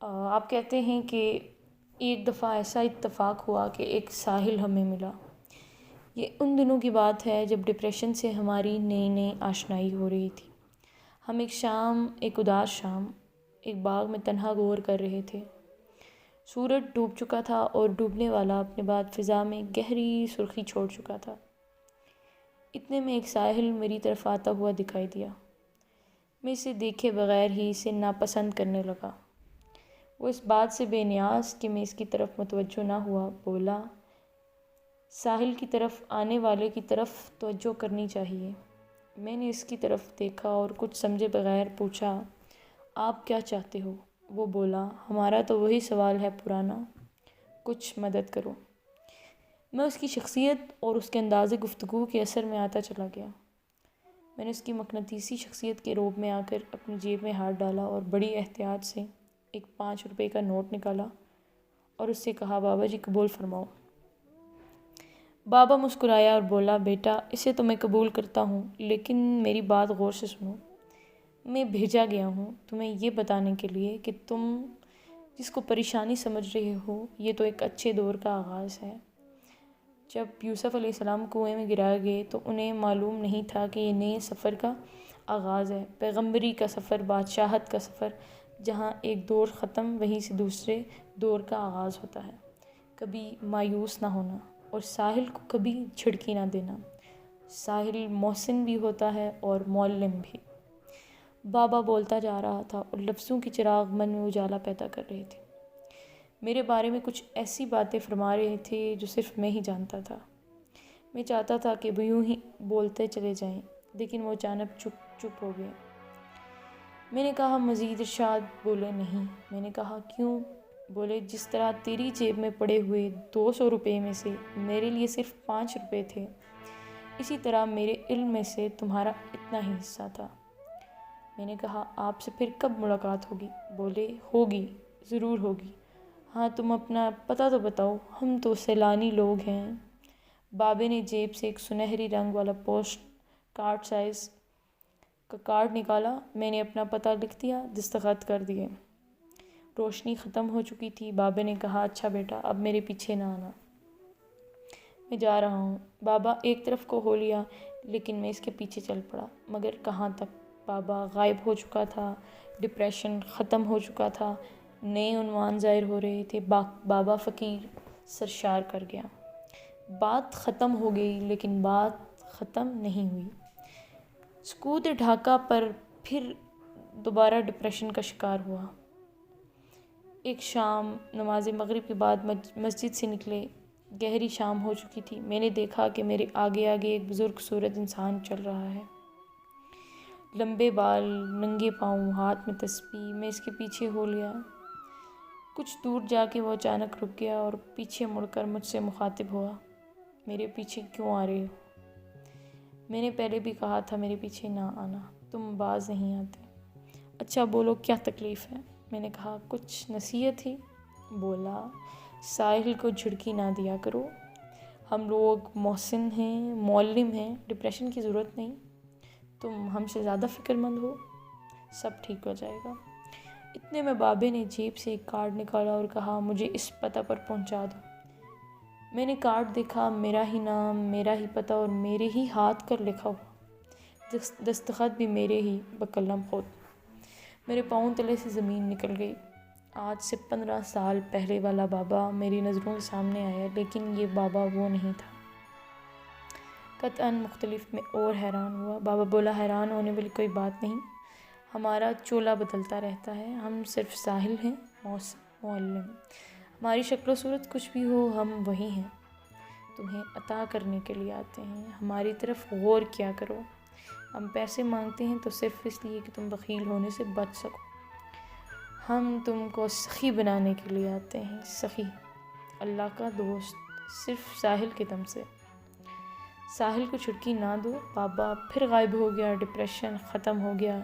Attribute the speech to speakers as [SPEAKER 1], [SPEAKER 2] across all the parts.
[SPEAKER 1] آپ کہتے ہیں کہ ایک دفعہ ایسا اتفاق ہوا کہ ایک ساحل ہمیں ملا۔ یہ ان دنوں کی بات ہے جب ڈپریشن سے ہماری نئی نئی آشنائی ہو رہی تھی۔ ہم ایک اداس شام ایک باغ میں تنہا غور کر رہے تھے۔ سورج ڈوب چکا تھا اور ڈوبنے والا اپنے بعد فضا میں گہری سرخی چھوڑ چکا تھا۔ اتنے میں ایک ساحل میری طرف آتا ہوا دکھائی دیا۔ میں اسے دیکھے بغیر ہی اسے ناپسند کرنے لگا۔ وہ اس بات سے بے نیاز کہ میں اس کی طرف متوجہ نہ ہوا بولا، ساحل کی طرف آنے والے کی طرف توجہ کرنی چاہیے۔ میں نے اس کی طرف دیکھا اور کچھ سمجھے بغیر پوچھا، آپ کیا چاہتے ہو؟ وہ بولا، ہمارا تو وہی سوال ہے پرانا، کچھ مدد کرو۔ میں اس کی شخصیت اور اس کے انداز گفتگو کے اثر میں آتا چلا گیا۔ میں نے اس کی مقناطیسی شخصیت کے روب میں آ کر اپنی جیب میں ہاتھ ڈالا اور بڑی احتیاط سے ایک 5 روپے کا نوٹ نکالا اور اس سے کہا، بابا جی قبول فرماؤ۔ بابا مسکرایا اور بولا، بیٹا اسے تو میں قبول کرتا ہوں، لیکن میری بات غور سے سنو۔ میں بھیجا گیا ہوں تمہیں یہ بتانے کے لیے کہ تم جس کو پریشانی سمجھ رہے ہو یہ تو ایک اچھے دور کا آغاز ہے۔ جب یوسف علیہ السلام کنویں میں گرائے گئے تو انہیں معلوم نہیں تھا کہ یہ نئے سفر کا آغاز ہے، پیغمبری کا سفر، بادشاہت کا سفر، جہاں ایک دور ختم وہیں سے دوسرے دور کا آغاز ہوتا ہے۔ کبھی مایوس نہ ہونا اور ساحل کو کبھی جھڑکی نہ دینا۔ ساحل محسن بھی ہوتا ہے اور معلم بھی۔ بابا بولتا جا رہا تھا اور لفظوں کی چراغ من میں اجالا پیدا کر رہے تھے۔ میرے بارے میں کچھ ایسی باتیں فرما رہے تھے جو صرف میں ہی جانتا تھا۔ میں چاہتا تھا کہ وہ یوں ہی بولتے چلے جائیں، لیکن وہ اچانک چپ ہو گئے۔ میں نے کہا، مزید ارشاد؟ بولے، نہیں۔ میں نے کہا، کیوں؟ بولے، جس طرح تیری جیب میں پڑے ہوئے 200 روپے میں سے میرے لیے صرف 5 روپے تھے، اسی طرح میرے علم میں سے تمہارا اتنا ہی حصہ تھا۔ میں نے کہا، آپ سے پھر کب ملاقات ہوگی؟ بولے، ہوگی، ضرور ہوگی۔ ہاں، تم اپنا پتہ تو بتاؤ، ہم تو سیلانی لوگ ہیں۔ بابے نے جیب سے ایک سنہری رنگ والا پوسٹ کارڈ سائز کا کارڈ نکالا۔ میں نے اپنا پتہ لکھ دیا، دستخط کر دیے۔ روشنی ختم ہو چکی تھی۔ بابے نے کہا، اچھا بیٹا، اب میرے پیچھے نہ آنا، میں جا رہا ہوں۔ بابا ایک طرف کو ہو لیا، لیکن میں اس کے پیچھے چل پڑا۔ مگر کہاں تک؟ بابا غائب ہو چکا تھا، ڈپریشن ختم ہو چکا تھا، نئے عنوان ظاہر ہو رہے تھے۔ بابا فقیر سرشار کر گیا۔ بات ختم ہو گئی، لیکن بات ختم نہیں ہوئی۔ سکوت ڈھاکہ پر پھر دوبارہ ڈپریشن کا شکار ہوا۔ ایک شام نماز مغرب کے بعد مسجد سے نکلے، گہری شام ہو چکی تھی۔ میں نے دیکھا کہ میرے آگے آگے ایک بزرگ صورت انسان چل رہا ہے، لمبے بال، ننگے پاؤں، ہاتھ میں تسبیح۔ میں اس کے پیچھے ہو لیا۔ کچھ دور جا کے وہ اچانک رک گیا اور پیچھے مڑ کر مجھ سے مخاطب ہوا، میرے پیچھے کیوں آ رہے ہو؟ میں نے پہلے بھی کہا تھا میرے پیچھے نہ آنا، تم باز نہیں آتے۔ اچھا بولو، کیا تکلیف ہے؟ میں نے کہا، کچھ نصیحت ہی۔ بولا، ساحل کو جھڑکی نہ دیا کرو، ہم لوگ محسن ہیں، معلم ہیں، ڈپریشن کی ضرورت نہیں، تم ہم سے زیادہ فکر مند ہو، سب ٹھیک ہو جائے گا۔ اتنے میں بابے نے جیب سے ایک کارڈ نکالا اور کہا، مجھے اس پتہ پر پہنچا دو۔ میں نے کارڈ دیکھا، میرا ہی نام، میرا ہی پتہ اور میرے ہی ہاتھ کر لکھا ہوا، دستخط بھی میرے ہی بقلم خود۔ میرے پاؤں تلے سے زمین نکل گئی۔ آج سے 15 سال پہلے والا بابا میری نظروں کے سامنے آیا، لیکن یہ بابا وہ نہیں تھا۔ قطعاً مختلف۔ میں اور حیران ہوا۔ بابا بولا، حیران ہونے والی کوئی بات نہیں، ہمارا چولہ بدلتا رہتا ہے، ہم صرف ساحل ہیں، معلم۔ ہماری شکل و صورت کچھ بھی ہو، ہم وہی ہیں، تمہیں عطا کرنے کے لیے آتے ہیں، ہماری طرف غور کیا کرو۔ ہم پیسے مانگتے ہیں تو صرف اس لیے کہ تم بخیل ہونے سے بچ سکو۔ ہم تم کو سخی بنانے کے لیے آتے ہیں، سخی، اللہ کا دوست، صرف ساحل کے دم سے۔ ساحل کو چھڑکی نہ دو۔ بابا پھر غائب ہو گیا۔ ڈپریشن ختم ہو گیا۔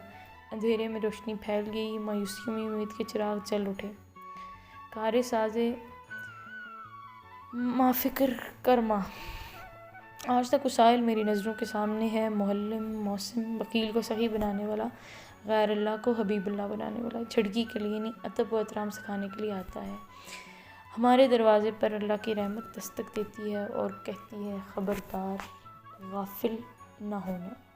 [SPEAKER 1] اندھیرے میں روشنی پھیل گئی، مایوسیوں میں امید کے چراغ جل اٹھے۔ کارِ سازِ ما فکر کرما، آج تک وہ ساحل میری نظروں کے سامنے ہے، معلم، محسن، بخیل کو سخی بنانے والا۔ غیر اللہ کو حبیب اللہ بنانے والا، جھڑکی کے لیے نہیں ادب و احترام سکھانے کے لیے آتا ہے۔ ہمارے دروازے پر اللہ کی رحمت دستک دیتی ہے اور کہتی ہے خبردار غافل نہ ہونا۔